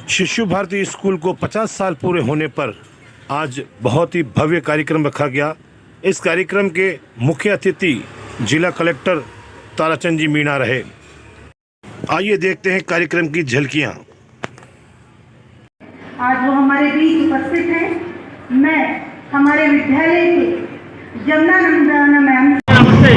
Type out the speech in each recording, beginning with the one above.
शिशु भारती स्कूल को 50 साल पूरे होने पर आज बहुत ही भव्य कार्यक्रम रखा गया। इस कार्यक्रम के मुख्य अतिथि जिला कलेक्टर ताराचंद जी मीणा रहे। आइए देखते हैं कार्यक्रम की झलकियां। आज वो हमारे बीच उपस्थित हैं। मैं हमारे विद्यालय के जमुना नंदना मैम। नमस्ते।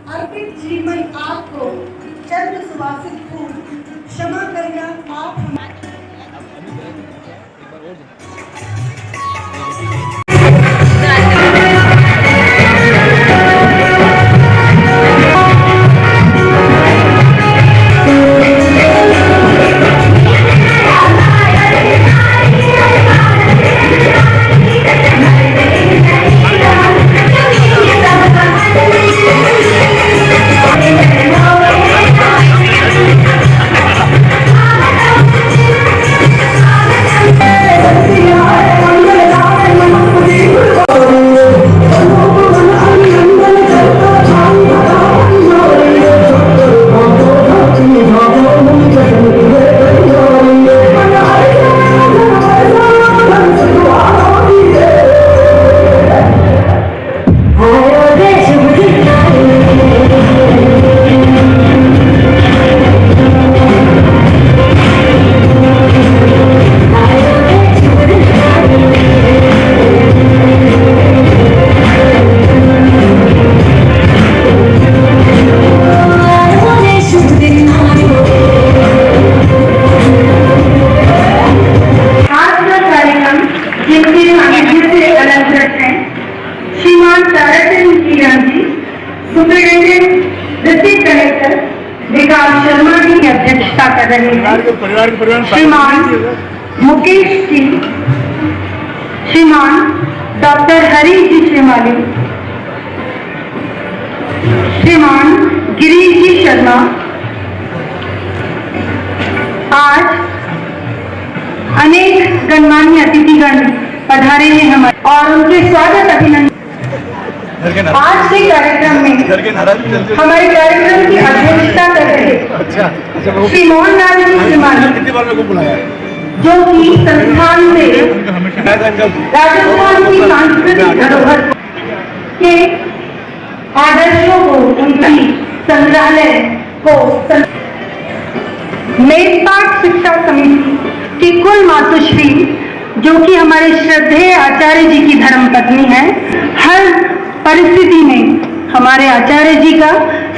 अर्पित जीवन आपको चंद सुवासित फूल क्षमा करना आप हमारे कर रहे हैं श्रीमान मुकेश जी, श्रीमान डॉक्टर हरी जी श्रीमाली, श्रीमान गिरीश जी शर्मा आज अनेक गणमान्य अतिथिगण पधारे हैं हमारे और उनके स्वागत अभिनंदन। आज के कार्यक्रम में हमारे कार्यक्रम की अध्यक्षता कर रहे श्री मोहनलाल जी श्रीमाली, जो कि संस्थान से राजस्थान की सांस्कृतिक धरोहर के आदर्शों को, उनकी संग्रहालय को मेलपाट शिक्षा समिति की कुल मातुश्री, जो कि हमारे श्रद्धेय आचार्य जी की धर्मपत्नी है, हर परिस्थिति में हमारे आचार्य जी का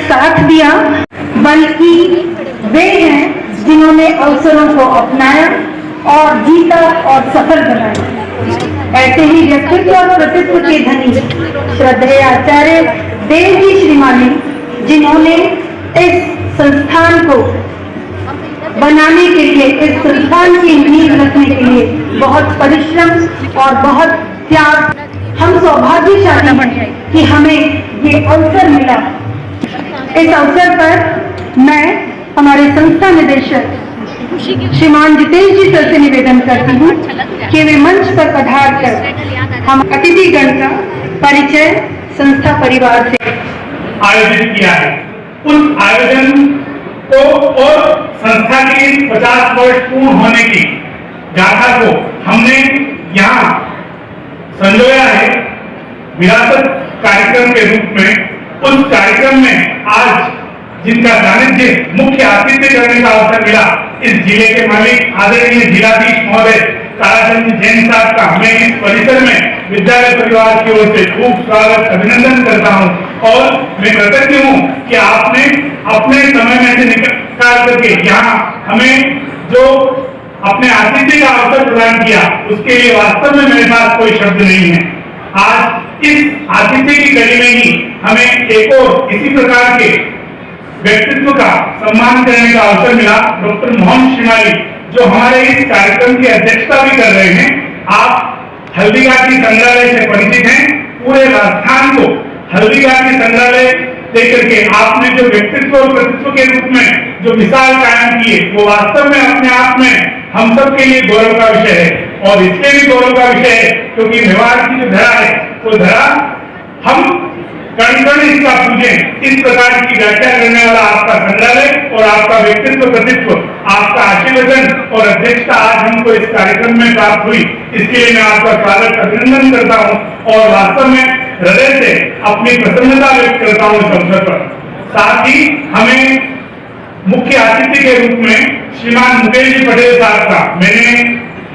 साथ दिया, बल्कि वे हैं जिन्होंने अवसरों को अपनाया और जीता और सफल बनाया। ऐसे ही व्यक्तित्व और कृतित्व के धनी श्रद्धेय आचार्य देव जी श्रीमाली, जिन्होंने इस संस्थान को बनाने के लिए, इस संस्थान की नींव रखने के लिए बहुत परिश्रम और बहुत त्याग, हम सौभाग्यशाली हैं कि हमें ये अवसर मिला। इस अवसर पर मैं हमारे संस्था निदेशक श्रीमान जितेश जी सर से निवेदन करती हूँ कि वे मंच पर पधार कर हम अतिथिगण का परिचय संस्था परिवार से आयोजित किया है। उस आयोजन को और संस्था की 50 वर्ष पूर्ण होने की गाथा को हमने यहाँ संजोया है विरासत कार्यक्रम के रूप में। उस कार्यक्रम में आज जिनका सानिध्य मुख्य आतिथ्य करने का अवसर मिला, इस जिले के मालिक आदरणीय जिलाधीश महोदय ताराचंद जैन साहब का मैं इस परिसर में विद्यालय परिवार की ओर से खूब स्वागत अभिनंदन करता हूं और मैं कृतज्ञ हूं कि आपने अपने समय में से निकाल करके यहाँ हमें जो अपने आतिथ्य का अवसर प्रदान किया, उसके लिए वास्तव में मेरे पास कोई शब्द नहीं है। आज इस आतिथ्य की कड़ी में ही हमें एक और इसी प्रकार के व्यक्तित्व का सम्मान करने का अवसर मिला। डॉक्टर मोहन श्रीमाली, जो हमारे इस कार्यक्रम की अध्यक्षता भी कर रहे हैं। आप हल्दीघाटी संग्रहालय से परिचित हैं। पूरे राजस्थान को हल्दीघाटी संग्रहालय देकर के आपने जो व्यक्तित्व और कृतित्व के रूप में जो मिसाल कायम की है, वो वास्तव में अपने आप में हम सब के लिए गौरव का विषय है और इसलिए भी गौरव का विषय है क्योंकि मेवाड़ की जो धरा है, वो धरा हम कण कण इसका पूजें, इस प्रकार की व्याख्या करने वाला आपका संग्रहालय और आपका व्यक्तित्व कृतित्व, आपका आशीर्वचन और अध्यक्षता आज हमको इस कार्यक्रम में प्राप्त हुई। इसके लिए मैं आपका स्वागत अभिनंदन करता हूं और वास्तव में हृदय से अपनी प्रसन्नता व्यक्त करता हूं इस अवसर पर। साथ ही हमें मुख्य अतिथि के रूप में श्रीमान मुकेश जी पटेल साहब का मैंने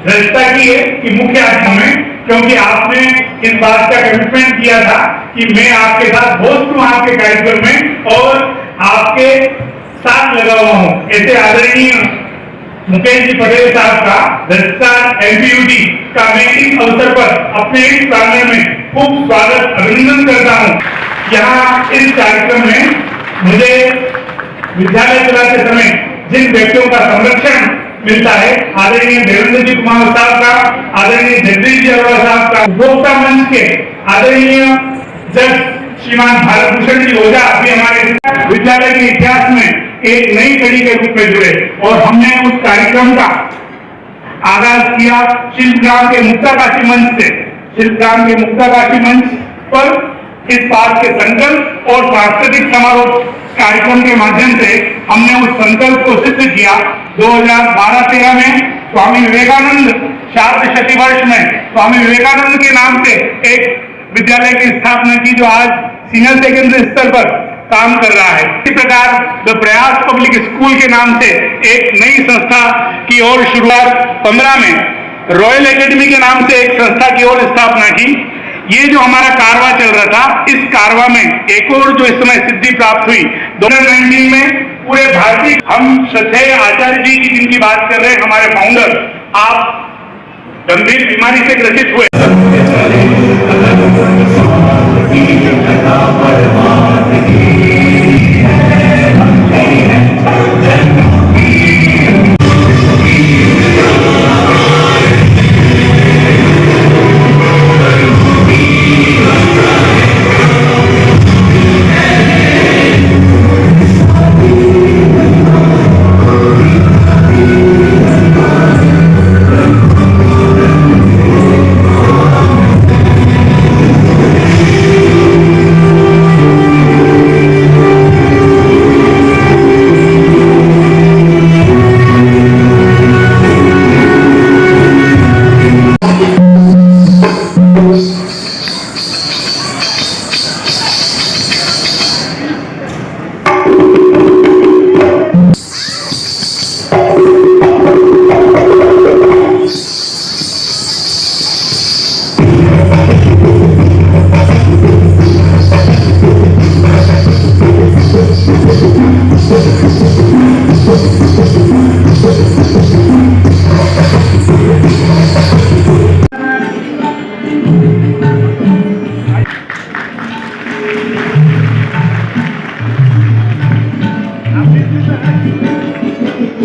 व्यवस्था की है कि मुख्य अतिथि में, क्योंकि आपने इस बात का कमिटमेंट किया था कि मैं आपके साथ होस्ट हूं आपके कार्यक्रम में और आपके साथ लगा हुआ हूं। ऐसे आदरणीय मुकेश जी पटेल साहब का रजिस्ट्रार एमपीयूटी का मैं इस अवसर पर अपने इस प्रांगण में खूब स्वागत अभिनंदन करता हूं। यहाँ इस कार्यक्रम में मुझे विद्यालय चलाते समय जिन व्यक्तियों का संरक्षण मिलता है, आदरणीय देवेंद्र जी कुमार साहब का, आदरणीय जगदीश जी अरोड़ा साहब का, उपभोक्ता मंच के आदरणीय जज श्रीमान भारत भूषण जी ओझा अभी हमारे विद्यालय के इतिहास में एक नई कड़ी के रूप में जुड़े और हमने उस कार्यक्रम का आगाज किया शिल्पग्राम के मुक्ताकाशी मंच से। शिल्पग्राम के मुक्ताकाशी मंच पर इस बात के संकल्प और सांस्कृतिक समारोह कार्यक्रम के माध्यम से हमने उस संकल्प को सिद्ध किया। 2012-13 में स्वामी विवेकानंद शारद शती वर्ष में स्वामी विवेकानंद के नाम से एक विद्यालय की स्थापना की, जो आज सीनियर सेकेंडरी स्तर पर काम कर रहा है। इसी प्रकार द प्रयास पब्लिक स्कूल के नाम से एक नई संस्था की ओर शुरुआत 15 में रॉयल एकेडमी के नाम से एक संस्था की ओर स्थापना की। ये जो हमारा कारवा चल रहा था, इस कारवा में एक और जो इस समय सिद्धि प्राप्त हुई 2019 में पूरे भारतीय, हम श्रद्धेय आचार्य जी की जिनकी बात कर रहे हैं, हमारे फाउंडर, आप गंभीर बीमारी से ग्रसित हुए।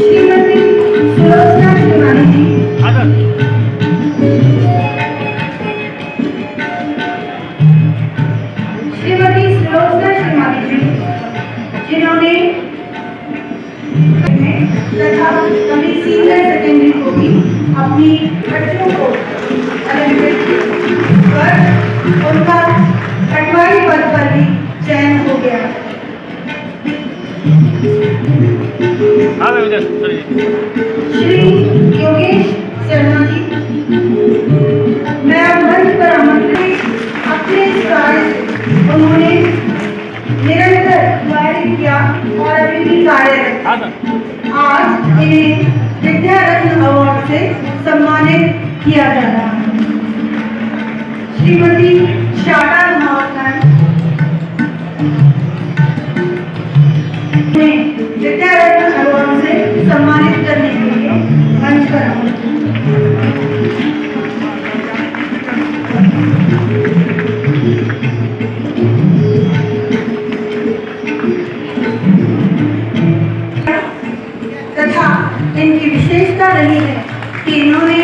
श्रीमती सुलोचना श्रीमानी जी, श्रीमती सुलोचना श्रीमानी जी, जिन्होंने तथा कभी सीनियर सेकेंडरी को भी अपनी बच्चों को अलंकृत पर उनका पटवारी पद पर भी चयन हो गया। श्री योगेश शर्मा जी, मैं अब मंच पर आमंत्रित अपने इस कार्य से उन्होंने निरंतर कार्य किया और अभी भी कार्यरत। आज इन्हें विद्या रत्न अवार्ड से सम्मानित किया जा रहा है। श्रीमती शारदा महात्मा विद्या रत्न अवार्ड से सम्मानित करने के लिए मंच पर आए। तथा इनकी विशेषता रही है कि इन्होंने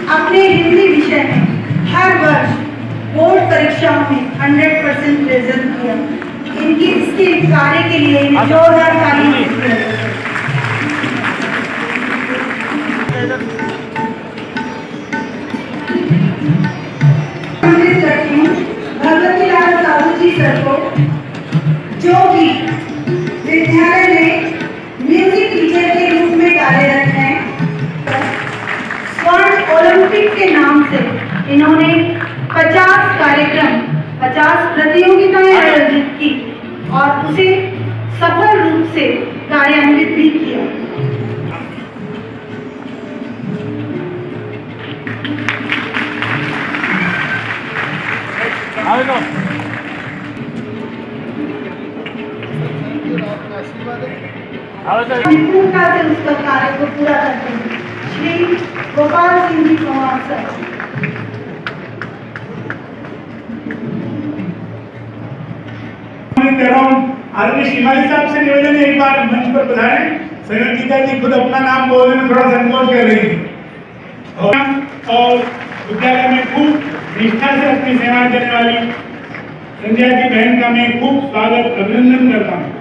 अपने हिंदी विषय में हर वर्ष बोर्ड परीक्षाओं में 100% रिजल्ट किया। इनकी इसके कार्य के लिए इन्हें जोरदार ताली देते हैं। करती हूँ भगवती लाल साहू जी सर को, जो कि विद्यालय में म्यूजिक टीचर के रूप में कार्यरत हैं। स्वर्ण ओलंपिक के नाम से इन्होंने 50 कार्यक्रम 50 प्रतियोगिताएं आयोजित की और उसे सफल रूप से कार्यान्वित भी किया। निपुणता से उसका कार्य को पूरा करते हैं श्री गोपाल सिंह जी कुमार सर। आदरणीय शिवाजी साहब से निवेदन है, एक बार मंच पर पधारें। संयोजिका जी खुद अपना नाम बोलने में थोड़ा संकोच कर रही थी और विद्यालय में खूब निष्ठा से अपनी सेवाएं देने वाली संध्या जी बहन का मैं खूब स्वागत अभिनंदन करता हूँ।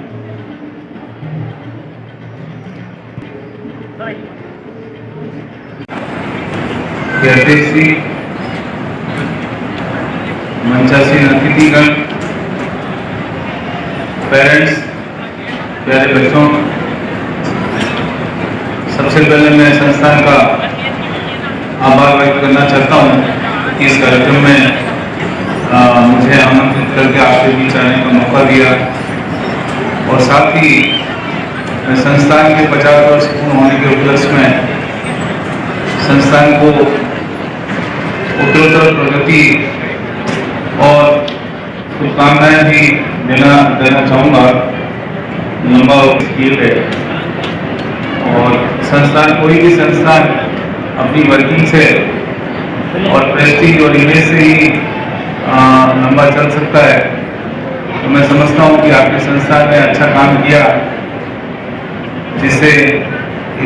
अध्यक्ष जी, मंचासीन अतिथिगण, पेरेंट्स, प्यारे बच्चों, सबसे पहले मैं संस्थान का आभार व्यक्त करना चाहता हूँ कि इस कार्यक्रम में मुझे आमंत्रित करके आपके बीच आने का मौका दिया और साथ ही संस्थान के 50 वर्ष पूर्ण होने के उपलक्ष्य में संस्थान को उत्तरोत्तर प्रगति और शुभकामनाएं भी देना चाहूँगा लंबा किए पे। और संस्थान, कोई भी संस्थान अपनी वर्किंग से और प्रेस्टीज और इमेज से ही लंबा चल सकता है। तो मैं समझता हूँ कि आपके संस्थान ने अच्छा काम किया, जिससे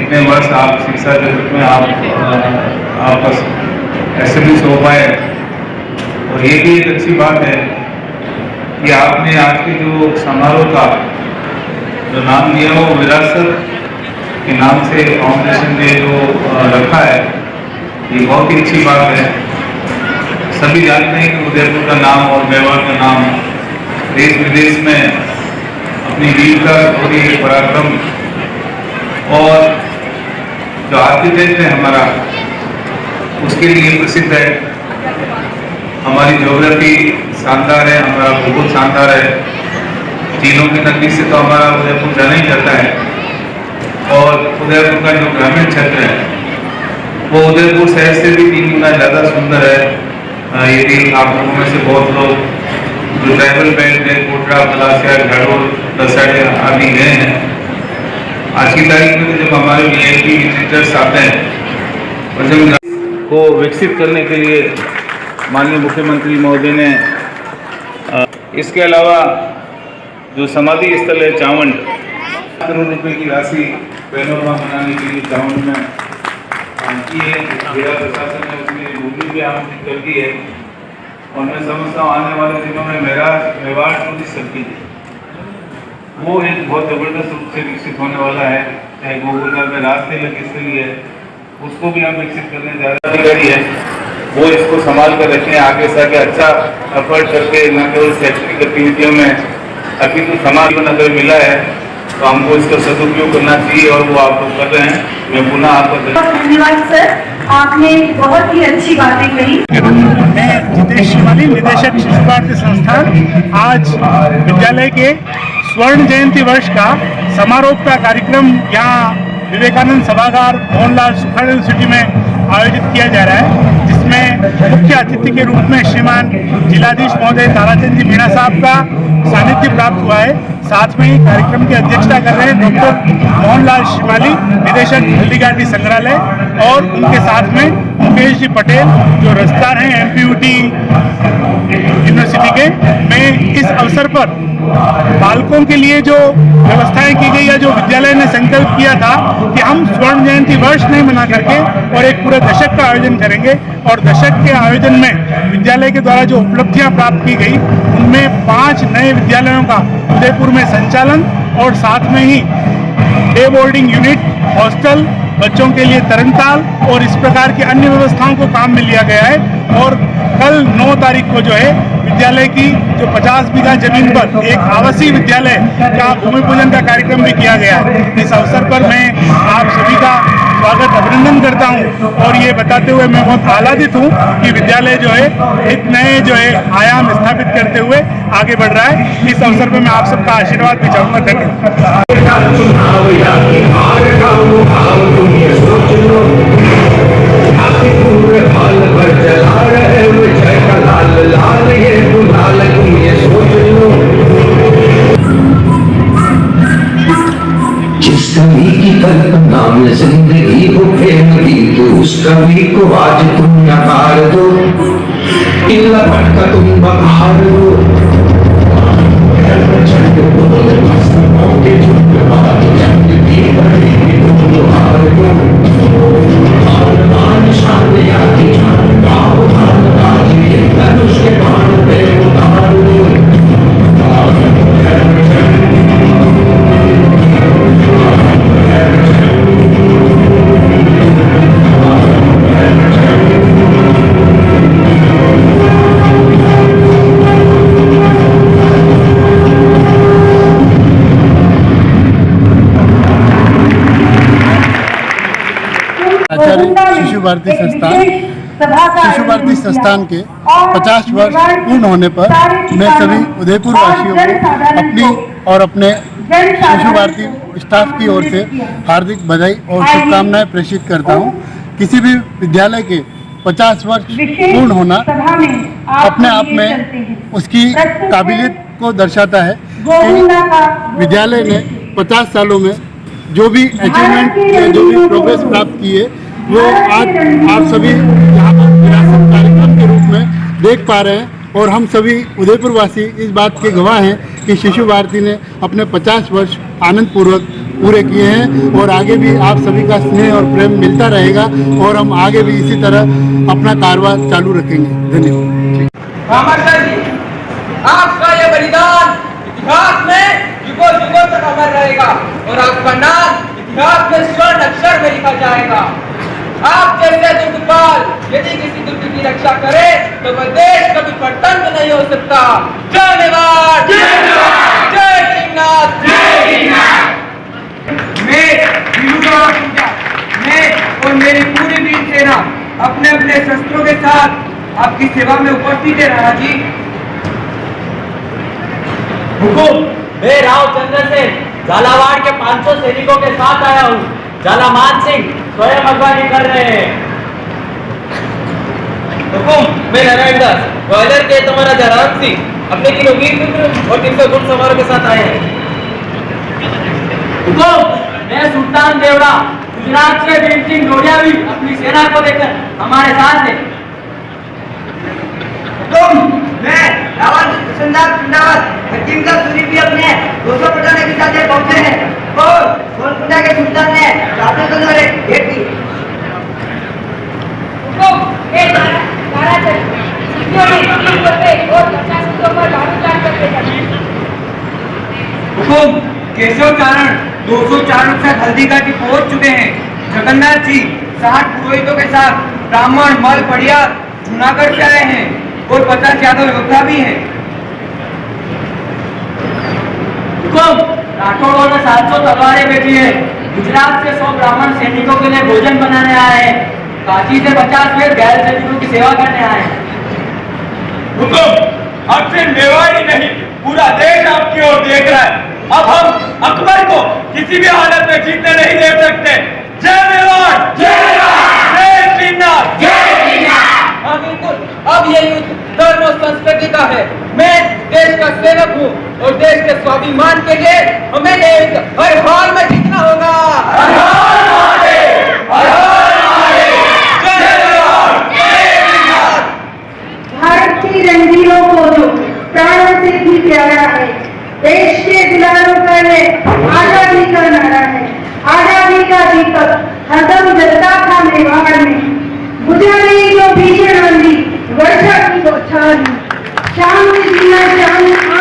इतने वर्ष आप शिक्षा जगत में आपका एस्टेब्लिश हो पाए। और ये भी एक अच्छी बात है कि आपने आज के जो समारोह का जो नाम दिया वो विरासत के नाम से फाउंडेशन ने जो रखा है, ये बहुत ही अच्छी बात है। सभी जानते हैं कि उदयपुर का नाम और मेवाड़ का नाम देश विदेश में अपनी वीरता और पराक्रम और जो आर्किटेक्ट है हमारा, उसके लिए प्रसिद्ध है। हमारी ज्योग्राफी शानदार है, हमारा भूगोल शानदार है। झीलों की नगरी से तो हमारा उदयपुर जाना ही जाता है। और उदयपुर का जो ग्रामीण क्षेत्र है वो उदयपुर शहर से भी 3 गुना ज़्यादा सुंदर है। यदि आप लोगों में से बहुत लोग जो ट्राइबल बेल्ट में कोटरा, पलासिया, झाड़ोल, दसाड़े आदि गए हैं, आज की तारीख में जब हमारे VIP विजिटर्स आते हैं और जब को विकसित करने के लिए माननीय मुख्यमंत्री महोदय ने इसके अलावा जो समाधि स्थल है चावंड करोड़ रुपए की राशि पैनोरमा बनाने के लिए ग्राउंड में की है। जिला प्रशासन ने उसमें भूमि भी आमंत्रित कर दी है और मैं समझता हूँ आने वाले दिनों में मेवाड़ टूरिस्ट सर्किट वो एक बहुत जबरदस्त रूप से विकसित होने वाला है। चाहे गोकुलधाम में रास्ते लगे इसके लिए उसको भी हम विकसित करने जा रहे हैं। अधिकारी है वो इसको संभाल कर रखें, आगे से आगे अच्छा एफर्ट करके न केवल शैक्षणिक गतिविधियों में अभी तो समाज को नजर मिला है तो हमको इसका सदुपयोग करना चाहिए और वो आप लोग कर रहे हैं। मैं पुनः आपका धन्यवाद सर, आपने बहुत ही अच्छी बातें कही। मैं जितेश शिवाली, निदेशक शिशु भारती संस्थान। आज विद्यालय के स्वर्ण जयंती वर्ष का समारोह का कार्यक्रम यहाँ विवेकानंद सभागार मोहनलाल सुखाड़ यूनिवर्सिटी में आयोजित किया जा रहा है, जिसमें मुख्य अतिथि के रूप में श्रीमान जिलाधीश महोदय ताराचंद जी मीणा साहब का सानिध्य प्राप्त हुआ है। साथ में ही कार्यक्रम की अध्यक्षता कर रहे हैं डॉक्टर मोहनलाल शिवाली, निदेशक हल्दीघाटी संग्रहालय, और उनके साथ में मुकेश जी पटेल जो रजिस्ट्रार हैं एमपीयूटी यूनिवर्सिटी के। मैं इस अवसर पर बालकों के लिए जो व्यवस्थाएं की गई या जो विद्यालय ने संकल्प किया था कि हम स्वर्ण जयंती वर्ष नहीं मना करके और एक पूरे दशक का आयोजन करेंगे, और दशक के आयोजन में विद्यालय के द्वारा जो उपलब्धियां प्राप्त की गई उनमें 5 नए विद्यालयों का उदयपुर में संचालन और साथ में ही डे बोर्डिंग यूनिट, हॉस्टल, बच्चों के लिए तरनताल और इस प्रकार की अन्य व्यवस्थाओं को काम में लिया गया है। और कल 9 तारीख को जो है विद्यालय की जो 50 बीघा जमीन पर एक आवासीय विद्यालय का भूमि पूजन का कार्यक्रम भी किया गया है। इस अवसर पर मैं आप सभी का स्वागत अभिनंदन करता हूं और ये बताते हुए मैं बहुत आह्लादित हूं कि विद्यालय जो है एक नए जो है आयाम स्थापित करते हुए आगे बढ़ रहा है। इस अवसर पर मैं आप सबका आशीर्वाद भी चाहूंगा। धन्यवाद। जिस कवि की कल्पना में जिंदगी हो प्रेम की, तो उस कवि को आज तुम नकार दो, इल्ला भटका तुम बखार दो। शिशु भारती संस्थान के 50 वर्ष पूर्ण होने पर मैं सभी उदयपुर वासियों को अपनी और अपने शिशु भारती स्टाफ की ओर से हार्दिक बधाई और शुभकामनाएं प्रेषित करता हूं। किसी भी विद्यालय के 50 वर्ष पूर्ण होना अपने आप में उसकी काबिलियत को दर्शाता है कि विद्यालय ने 50 सालों में जो भी अचीवमेंट या जो भी प्रोग्रेस प्राप्त की है वो आज आप सभी यहाँ पर विरासत कार्यक्रम के रूप में देख पा रहे हैं। और हम सभी उदयपुर वासी इस बात के गवाह हैं कि शिशु भारती ने अपने 50 वर्ष आनंदपूर्वक पूरे किए हैं और आगे भी आप सभी का स्नेह और प्रेम मिलता रहेगा और हम आगे भी इसी तरह अपना कारवां चालू रखेंगे। धन्यवाद। रामाचार्य जी, आपका ये बलिदान इतिहास में युगों युगों तक अमर रहेगा और आपका नाम इतिहास में स्वर्ण अक्षर में लिखा जाएगा। आप जैसे दुर्गपाल यदि किसी दुर्ग की रक्षा करे तो वह देश कभी परतंत्र नहीं हो सकता। जय मेवाड़, जय सिंहनाथ, जय हिंदनाथ। मैं और मेरी पूरी वीर सेना अपने अपने शस्त्रों के साथ आपकी सेवा में उपस्थित है। राणा जी हुकुम। मैं राव चंद्र सेन झालावाड़ के 500 सैनिकों के साथ आया हूँ। झालामान सिंह स्वयं अगवानी कर रहे हैं। हुकुम। मैं नारायण दास ग्वालियर के तुम्हारा जयराम सिंह अपने किलो वीर मित्र और 300 घुड़सवारों के साथ आए हैं। हुकुम। मैं सुल्तान देवड़ा गुजरात से भीम सिंह डोडिया भी अपनी सेना को लेकर हमारे साथ है। हुकुम। मैं रावण सुंदर सुंदर हकीम का सूरी भी अपने 200 पटाने के साथ पहुंचे हैं और गोलकुंडा के सुल्तान ने चाहते तो मेरे भेंट दी। हुकुम केशव चारण 204 से हल्दीघाटी पहुंच चुके हैं। जगन्नाथ जी 60 पुरोहितों के साथ ब्राह्मण मल पड़िया जूनागढ़ से आए हैं और 50 यादव योद्धा भी हैं। हुकुम राठौड़ों ने 700 तलवारें बेची है। गुजरात से 100 ब्राह्मण सैनिकों के लिए भोजन बनाने आए हैं। काशी से 50 वेद गैर सैनिकों की सेवा करने आए हैं। हुकुम अब सिर्फ मेवाड़ ही नहीं पूरा देश आपकी ओर देख रहा है। अब हम अकबर को किसी भी हालत में जीतने नहीं दे सकते। जय मेवाड़, जय श्रीनाथ, जय श्रीनाथ। हाँ बिल्कुल, अब ये युद्ध धर्म और संस्कृति का है। मैं देश का सेवक हूँ और देश के स्वाभिमान के लिए हमें ये युद्ध हर हाल में जीतना होगा। हर हर महादेव, हर हर महादेव, जय मेवाड़, जय श्रीनाथ। भारत की रंगीलों को जो प्राणों से भी प्यारा है, देश के दिलारों का ये आजादी का नारा है। आजादी का दीपक हरदम जलता था मेवाड़ में, बुझा नहीं जो भीषण आंधी वर्षा की बौछार में। शाम की जीना शाम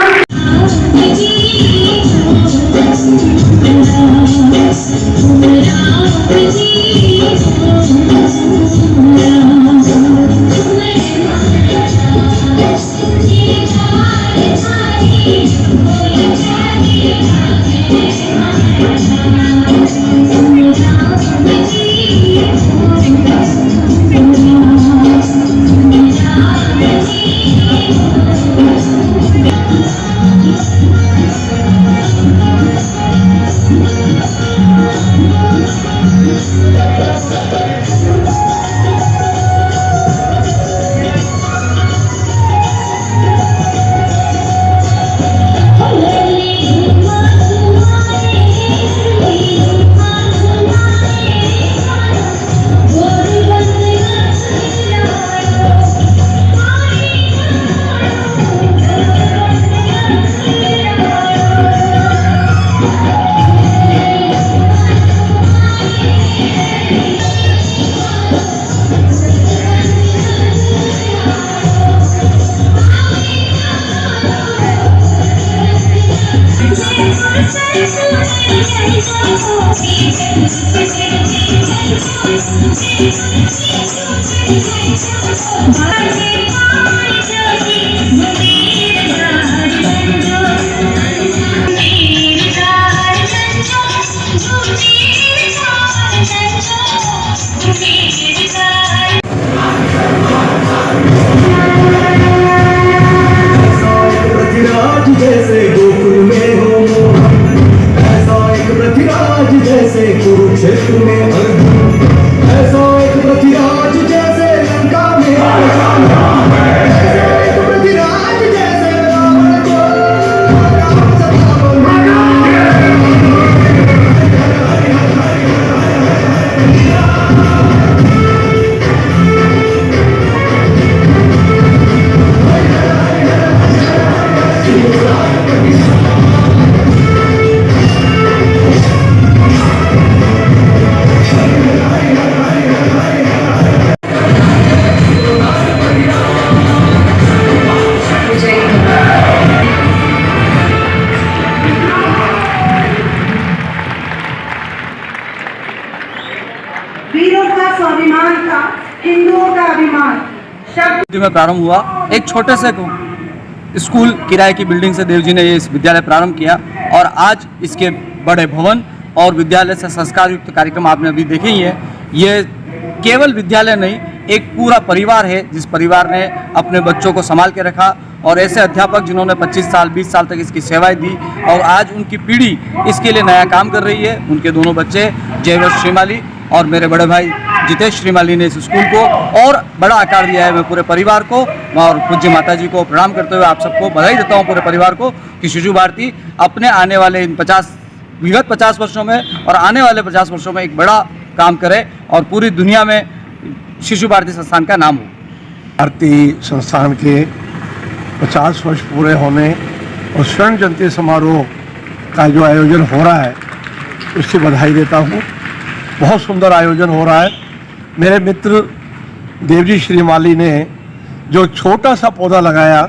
जैसे गोकुल में हो ऐसा एक पृथ्वीराज जैसे कुरुक्षेत्र में अर्जुन, ऐसा एक पृथ्वीराज जैसे लंका में ऐसा एक पृथ्वीराज जैसे रावण को राम सदा वीरों का स्वाभिमान था, हिंदुओं का अभिमान। शब्द में प्रारंभ हुआ। एक छोटे से स्कूल किराए की बिल्डिंग से देव जी ने ये इस विद्यालय प्रारंभ किया और आज इसके बड़े भवन और विद्यालय से संस्कार युक्त कार्यक्रम आपने अभी देखे ही है। ये केवल विद्यालय नहीं, एक पूरा परिवार है जिस परिवार ने अपने बच्चों को संभाल के रखा और ऐसे अध्यापक जिन्होंने 25 साल 20 साल तक इसकी सेवाएं दी और आज उनकी पीढ़ी इसके लिए नया काम कर रही है। उनके दोनों बच्चे जयवश श्रीमाली और मेरे बड़े भाई जितेश श्रीमाली ने इस स्कूल को और बड़ा आकार दिया है। मैं पूरे परिवार को और पूज्य माता जी को प्रणाम करते हुए आप सबको बधाई देता हूँ, पूरे परिवार को, कि शिशु भारती अपने आने वाले इन विगत 50 वर्षों में और आने वाले 50 वर्षों में एक बड़ा काम करे और पूरी दुनिया में शिशु भारती संस्थान का नाम हो। भारती संस्थान के 50 वर्ष पूरे होने और स्वर्ण जयंती समारोह का जो आयोजन हो रहा है उसकी बधाई देता हूँ। बहुत सुंदर आयोजन हो रहा है। मेरे मित्र देवजी श्रीमाली ने जो छोटा सा पौधा लगाया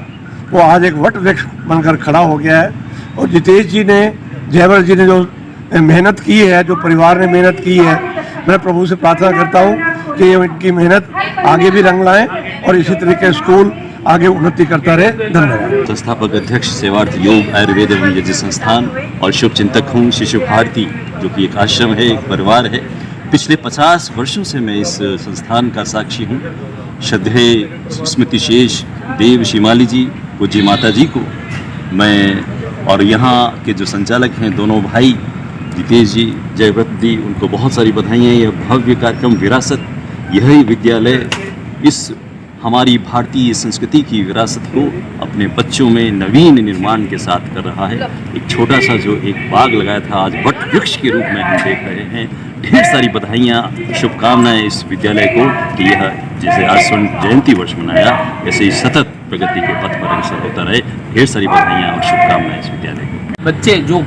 वो आज एक वट वृक्ष बनकर खड़ा हो गया है। और जितेश जी ने, जयवर जी ने जो मेहनत की है, जो परिवार ने मेहनत की है, मैं प्रभु से प्रार्थना करता हूँ कि इनकी मेहनत आगे भी रंग लाएं और इसी तरीके स्कूल आगे उन्नति करता रहे। धन्यवाद। संस्थापक अध्यक्ष सेवार्थ योग आयुर्वेद एवं यज्ञ संस्थान और शुभ चिंतक हूँ शिशु भारती, जो कि एक आश्रम है, एक परिवार है। पिछले 50 वर्षों से मैं इस संस्थान का साक्षी हूँ। श्रद्धेय स्मृति शेष देव शिमाली जी, पूज्य माता जी को मैं और यहाँ के जो संचालक हैं दोनों भाई जितेश जी, जयव्रत जी, उनको बहुत सारी बधाइयाँ। यह भव्य कार्यक्रम विरासत, यही विद्यालय इस हमारी भारतीय संस्कृति की विरासत को अपने बच्चों में नवीन निर्माण के साथ कर रहा है। एक छोटा सा जो एक बाग लगाया था आज वट वृक्ष के रूप में हम देख रहे हैं। ढेर सारी बधाइयाँ, शुभकामनाएं इस विद्यालय को कि यह जैसे आज स्वर्ण जयंती वर्ष मनाया ऐसे ही सतत प्रगति के पथ पर अग्रसर होता रहे। ढेर सारी बधाइयाँ और शुभकामनाएं इस विद्यालय को। बच्चे जो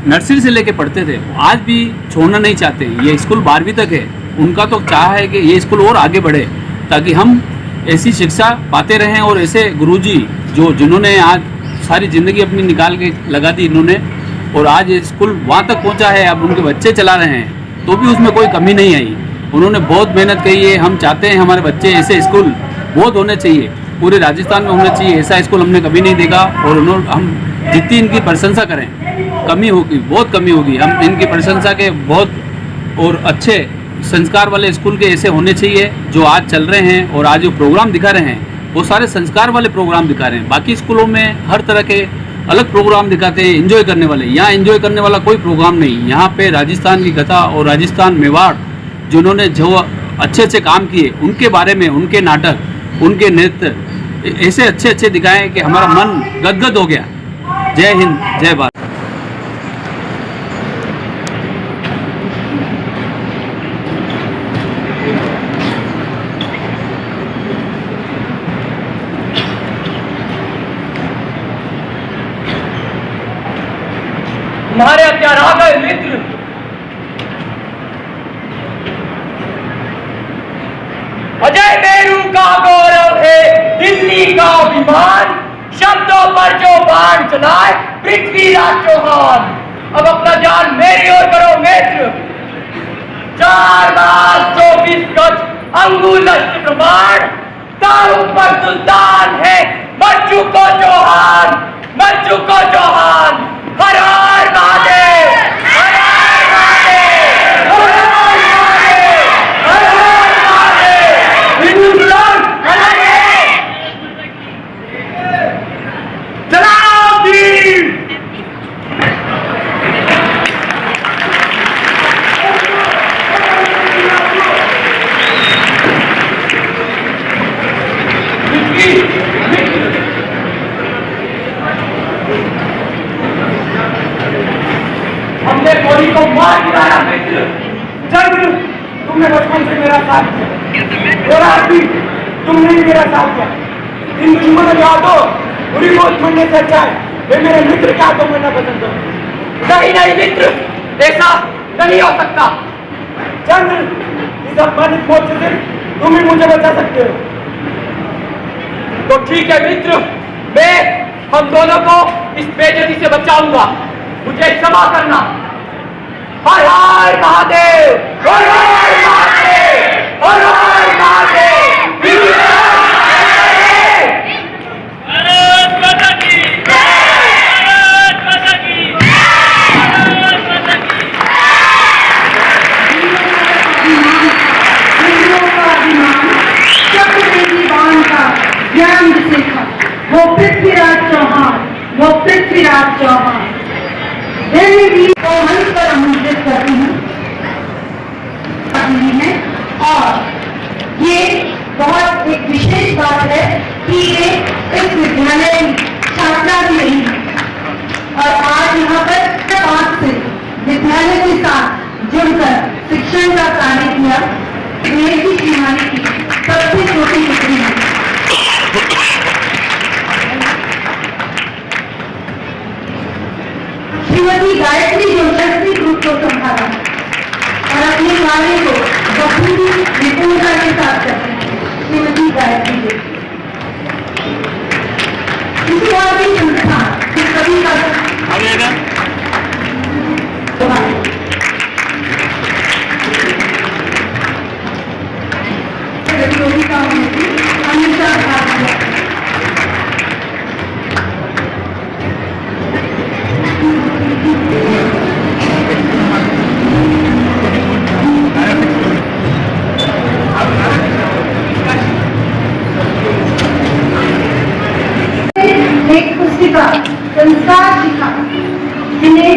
नर्सरी से लेके पढ़ते थे आज भी छोड़ना नहीं चाहते। ये स्कूल 12वीं तक है, उनका तो चाह है कि ये स्कूल और आगे बढ़े ताकि हम ऐसी शिक्षा पाते रहें। और ऐसे गुरुजी जिन्होंने आज सारी ज़िंदगी अपनी निकाल के लगा दी इन्होंने, और आज ये स्कूल वहाँ तक पहुँचा है, अब उनके बच्चे चला रहे हैं तो भी उसमें कोई कमी नहीं आई। उन्होंने बहुत मेहनत की है। हम चाहते हैं हमारे बच्चे ऐसे स्कूल बहुत होने चाहिए, पूरे राजस्थान में होने चाहिए। ऐसा स्कूल हमने कभी नहीं देखा। और हम जितनी इनकी प्रशंसा करें कमी होगी, बहुत कमी होगी। हम इनकी प्रशंसा के बहुत और अच्छे संस्कार वाले स्कूल के ऐसे होने चाहिए जो आज चल रहे हैं। और आज जो प्रोग्राम दिखा रहे हैं वो सारे संस्कार वाले प्रोग्राम दिखा रहे हैं। बाकी स्कूलों में हर तरह के अलग प्रोग्राम दिखाते हैं एंजॉय करने वाले, यहाँ एंजॉय करने वाला कोई प्रोग्राम नहीं। यहाँ पे राजस्थान की कथा और राजस्थान मेवाड़ जिन्होंने जो अच्छे अच्छे काम किए उनके बारे में, उनके नाटक, उनके नृत्य ऐसे अच्छे अच्छे दिखाए कि हमारा मन गदगद हो गया। जय हिंद, जय भारत। हमारे हथियार आ गए मित्र। अजय मेरू का गौरव है दिल्ली का अभिमान, शब्दों पर जो बाण चलाए पृथ्वीराज चौहान। अब अपना ध्यान मेरी ओर करो मित्र। 4 बार 24 गज अंगुल प्रमाण, तारों पर सुल्तान है मज्जू को चौहान, मज्जू को चौहान। हर हर महादेव, हर हर महादेव, हर हर महादेव, हर हर महादेव। हिंदुस्तान हमारे जनाब वीर। हमने गोली को मार गिराया मित्र। जंग तुमने बचपन से मेरा साथ दिया और आज भी तुमने ही मेरा साथ दिया। इन दुश्मनों के हाथों बुरी मौत मरने से अच्छा है वे मेरे मित्र के हाथों मरना पसंद करो। नहीं नहीं मित्र, ऐसा नहीं हो सकता। चंद्र, इस अपमानित मौत से सिर्फ तुम ही मुझे बचा सकते हो। तो ठीक है मित्र, मैं हम दोनों को इस बेइज्जती से बचाऊंगा। मुझे क्षमा करना। हर हर महादेव, हर हर महादेव, हर हर महादेव। भारत माता की जय, भारत माता की ज्ञान जिसे था वो पृथ्वीराज चौहान, वो पृथ्वीराज चौहान। को मंच पर आमंत्रित करती हूँ है। और ये बहुत एक विशेष बात है कि ये इस विद्यालय छात्रा भी रही है और आज यहाँ पर 5 से विद्यालय के साथ जुड़कर शिक्षण का कार्य किया। मेरी शिवानी की सबसे छोटी पुत्री है। ग्रुप को संभाला और अपने कार्य को बखूबी निपुणता के साथ करते हैं श्रीमती गायत्री जी। किसी और भी संस्था जो कभी का प्रतियोगिताओं में भी हमेशा भाग लिया। एक पुस्तिका संस्कार शिखा जिन्हें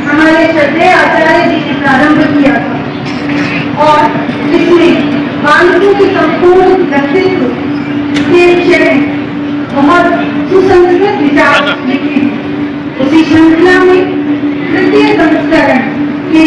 हमारे श्रद्धेय आचार्य जी ने प्रारंभ किया था और इसमें बालकों के संपूर्ण व्यक्तित्व के विषय में बहुत सुसंस्कृत विचार लिखे हैं। उसी श्रृंखला में तृतीय संस्करण के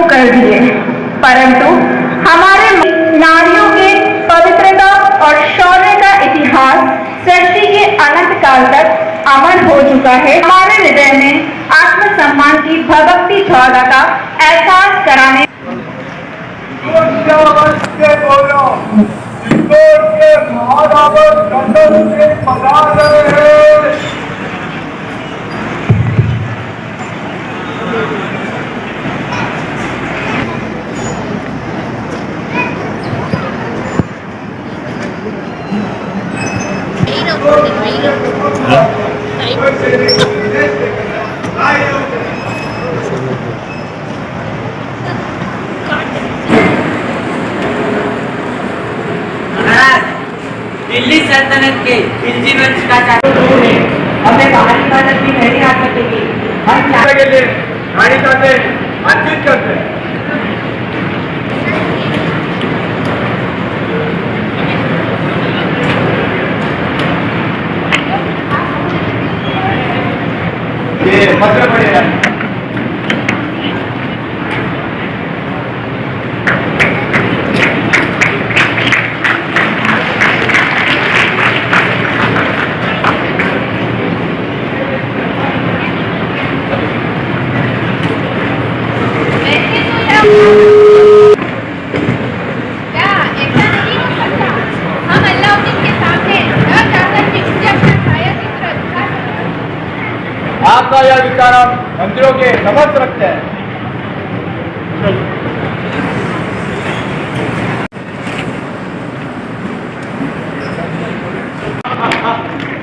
कर दिए, परंतु हमारे नारियों के पवित्रता और शौर्य का इतिहास सृष्टि के अनंत काल तक अमर हो चुका है। हमारे हृदय में आत्मसम्मान की भक्ति ज्वाला का एहसास कराने दिल्ली सल्तनत के खिलजी वंश का चारों है, हमें बाहरी मदद भी नहीं आ सकेगी। हम के लिए रानी से बातचीत करते हैं। ये पत्र पड़ेगा। आपका यह विचार हम मंदिरों के समक्ष रखते हैं।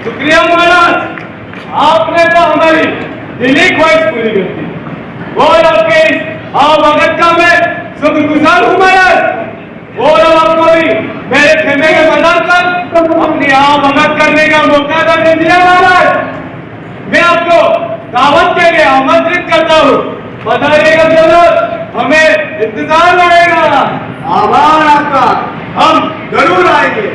शुक्रिया महाराज, आपने तो हमारी दिली ख्वाहिश पूरी कर दी। और आपके इस आवगत का मैं शुक्रगुजार हूँ महाराज। और अब आपको भी मेरे खेमे के मैदान पर अपनी मदद करने का मौका दे दिया महाराज। मैं आपको दावत के लिए आमंत्रित करता हूँ। बताइएगा जरूर, हमें इंतजार रहेगा। आभार आपका, हम जरूर आएंगे।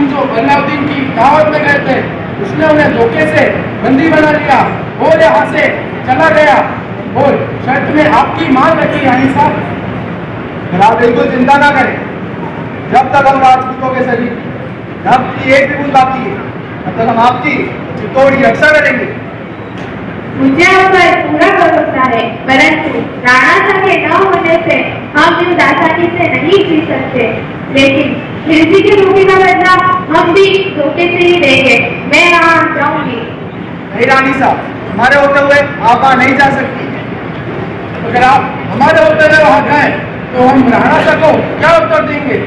जो अलाउद्दीन की दावत में गए थे, उसने उन्हें धोखे से बंदी बना लिया और यहाँ से चला गया। और शर्त में आपकी मान रखी यानी साहब। आप बिल्कुल चिंता ना करें, जब तक हम राजपूतों के शरीर जब की एक भी बूंद बाकी है, तब तक हम आपकी चित्तौड़ की रक्षा करेंगे। मुझे आप पर पूरा भरोसा है, परंतु राणा साहब के न होने से हम इस आसानी से नहीं जी सकते। लेकिन खिलजी के धोखे का बदला हम भी धोखे से ही देंगे। मैं वहाँ जाऊंगी। नहीं रानी साहब, हमारे होते हुए आप वहाँ नहीं जा सकती। अगर आप हमारे होते हुए वहाँ गए तो हम राणा साहब को क्या उत्तर देंगे?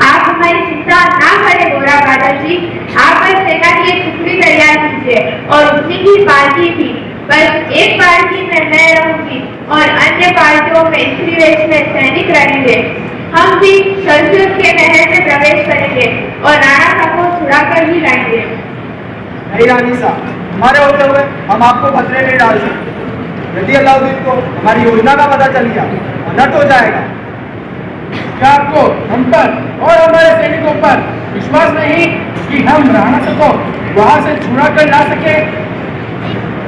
आप हमारी चिंता ना करें गोरा बादल जी। आप बस सेना की एक टुकड़ी तैयार कीजिए और उतनी ही पार्टी थी। बस एक पार्टी में मैं रहूंगी और अन्य पार्टियों में स्त्री वेश में सैनिक रहेंगे। हम भी सरसुर के महल में प्रवेश करेंगे और राणा साहब को छुड़ा कर ही लाएंगे। नहीं रानी साहब, हमारे होते हुए हम आपको खतरे में डाल सकते। यदि अलाउद्दीन को हमारी योजना का पता चल गया, नट हो जाएगा। क्या आपको हम पर और हमारे सैनिकों पर विश्वास नहीं कि हम राणा साहब को वहाँ से छुड़ा कर ला सके?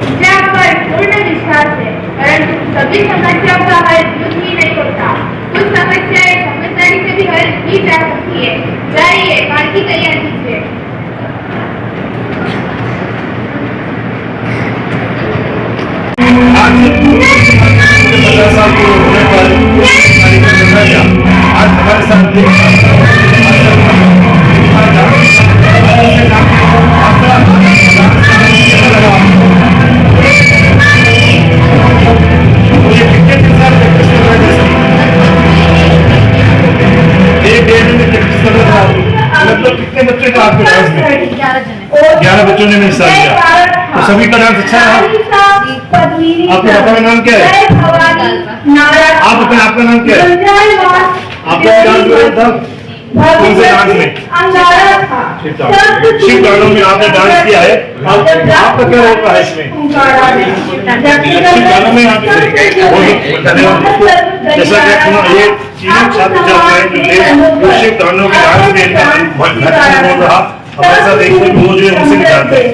मुझे आप पर पूर्ण विश्वास है, परंतु सभी समस्याओं का हल युद्ध ही नहीं होता। कुछ समस्याएं समझदारी से भी हल की जा सकती है। जाइए, बाकी तैयार कीजिए। आज हमारे साथ लगभग कितने बच्चे का आपके डांस में? 11 बच्चों ने हिस्सा लिया। तो सभी का डांस अच्छा रहा। आपके पापा का नाम क्या है? आप अपने आपका नाम क्या है? आपका डांस हुआ था कौन से डांस में? शिव गानों में आपने डांस किया है। आपका क्या रोल रहा है इसमें? शिव गानों में आप धन्यवाद। जैसा कि ये तीनों छात्र छात्राएं जो शिव गानों के डांस में रोल रहा, हमारे साथ एक वो जो है उनसे भी जानते हैं।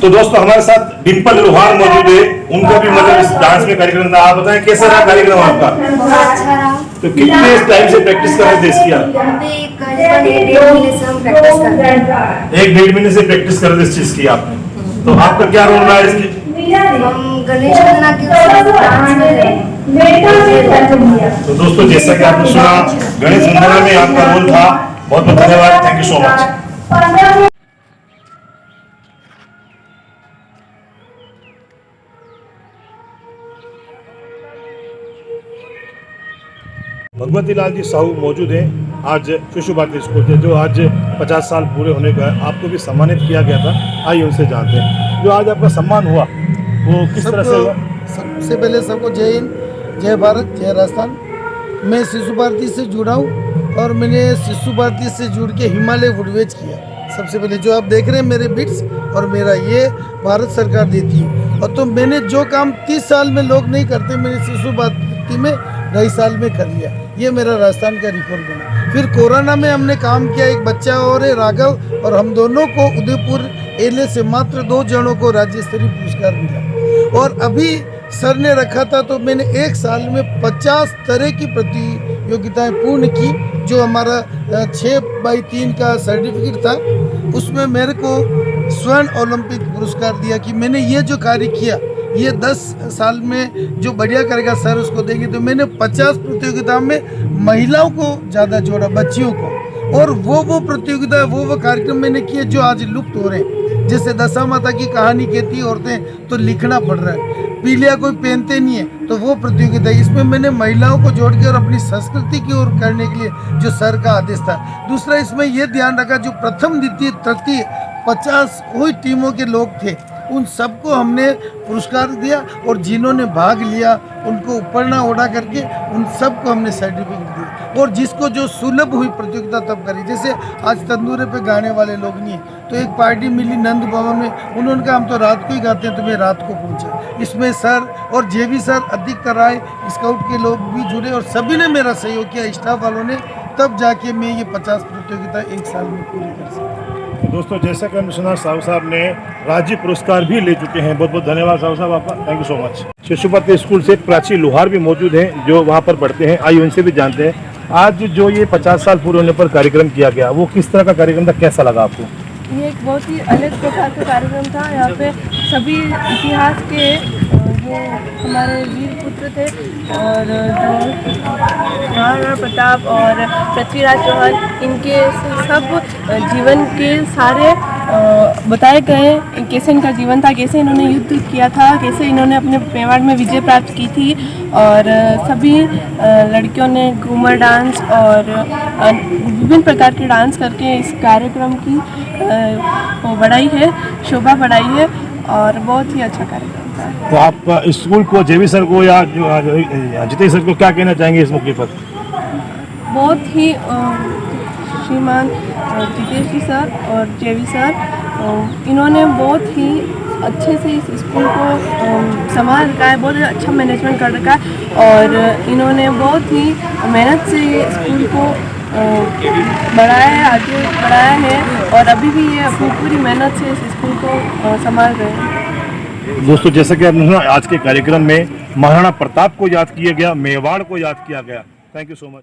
तो दोस्तों हमारे साथ डिम्पल लोहार मौजूद है, उनका भी मतलब इस डांस में कार्यक्रम था। आप बताएं कैसा रहा कार्यक्रम आपका? तो कितने टाइम से प्रैक्टिस कर रहे थे इसकी आप? 1-1.5 महीने से प्रैक्टिस कर रहे थे इस चीज की आपने। तो आपका क्या रोल रहा है इसकी? तो दोस्तों जैसा कि आपने सुना, गणेश वंदना में आपका रोल था। बहुत बहुत धन्यवाद, thank you so much. Bhagwati Lal ji Sahu मौजूद हैं आज शिशु भारती स्कूल से, जो आज 50 साल पूरे होने का आपको भी सम्मानित किया गया था। आइए उनसे जानते हैं, जो आज आपका सम्मान हुआ वो किस तरह से हुआ? सबसे पहले सबको जय हिंद, जय भारत, जय राजस्थान। मैं शिशु भारती से जुड़ा हूँ और मैंने शिशु भारती से जुड़ के हिमालय फुटवेज किया। सबसे पहले जो आप देख रहे हैं मेरे बिट्स और मेरा ये भारत सरकार देती है। और तो मैंने जो काम 30 साल में लोग नहीं करते, मैंने शिशु भारती में 2.5 साल में कर लिया। ये मेरा राजस्थान का रिकॉर्ड बना। फिर कोरोना में हमने काम किया, एक बच्चा और है राघव, और हम दोनों को उदयपुर एलए से मात्र 2 जनों को राज्य स्तरीय पुरस्कार मिला। और अभी सर ने रखा था तो मैंने 1 साल में 50 तरह की प्रतियोगिताएं पूर्ण की। जो हमारा 6x3 का सर्टिफिकेट था, उसमें मेरे को स्वर्ण ओलंपिक पुरस्कार दिया कि मैंने ये जो कार्य किया ये 10 साल में जो बढ़िया करेगा सर उसको देंगे। तो मैंने 50 प्रतियोगिताओं में महिलाओं को ज़्यादा जोड़ा, बच्चियों को। और वो प्रतियोगिता वो कार्यक्रम मैंने किए जो आज लुप्त हो रहे हैं। जैसे दशा माता की कहानी कहती है औरतें, तो लिखना पड़ रहा है। पीलिया कोई पहनते नहीं है, तो वो प्रतियोगिता है। इसमें मैंने महिलाओं को जोड़ के और अपनी संस्कृति की ओर करने के लिए जो सर का आदेश था। दूसरा इसमें ये ध्यान रखा, जो प्रथम द्वितीय तृतीय 50 वही टीमों के लोग थे, उन सबको हमने पुरस्कार दिया और जिन्होंने भाग लिया उनको उपरना ओढ़ा करके उन सबको हमने सर्टिफिकेट दिया। और जिसको जो सुलभ हुई प्रतियोगिता तब करी, जैसे आज तंदूरे पे गाने वाले लोग नहीं है, तो एक पार्टी मिली नंद भवन में, उन्होंने कहा हम तो रात को ही गाते हैं, तो मैं रात को पहुंचा। इसमें सर और जेवी सर, अधिकतर आए, स्काउट के लोग भी जुड़े और सभी ने मेरा सहयोग किया, स्टाफ वालों ने, तब जाके मैं ये 50 प्रतियोगिता एक साल में पूरी कर सका। दोस्तों, जैसा कि हमने सुना, साहू साहब ने राज्य पुरस्कार भी ले चुके हैं। बहुत बहुत धन्यवाद साहू साहब आपका, thank you so much. Shishupal school से प्राची लोहार भी मौजूद हैं जो वहाँ पर पढ़ते हैं, आइए उनसे भी जानते हैं। आज जो ये 50 साल पूरे होने पर कार्यक्रम किया गया, वो किस तरह का कार्यक्रम था, कैसा लगा आपको? ये एक बहुत ही अलग प्रकार का कार्यक्रम था। यहाँ पे सभी इतिहास के जो हमारे वीर पुत्र थे और जो महाराणा प्रताप और पृथ्वीराज चौहान, इनके सब जीवन के सारे बताए गए, कैसे इनका जीवन था, कैसे इन्होंने युद्ध किया था, कैसे इन्होंने अपने मेवाड़ में विजय प्राप्त की थी। और सभी लड़कियों ने घूमर डांस और विभिन्न प्रकार के डांस करके इस कार्यक्रम की बढ़ाई है, शोभा बढ़ाई है और बहुत ही अच्छा कार्यक्रम था। तो आप स्कूल को, जेवी सर को या जितेश सर को क्या कहना चाहेंगे इस मौके पर? बहुत ही श्रीमान जितेश जी सर और जेवी सर, इन्होंने बहुत ही अच्छे से इस स्कूल को संभाल रखा है, बहुत अच्छा मैनेजमेंट कर रखा है और इन्होंने बहुत ही मेहनत से ये स्कूल को बढ़ाया है, आगे बढ़ाया है और अभी भी ये अपनी पूरी मेहनत से इस स्कूल को संभाल रहे हैं। दोस्तों, जैसा कि आपने सुना, आज के कार्यक्रम में महाराणा प्रताप को याद किया गया, मेवाड़ को याद किया गया। Thank you so much.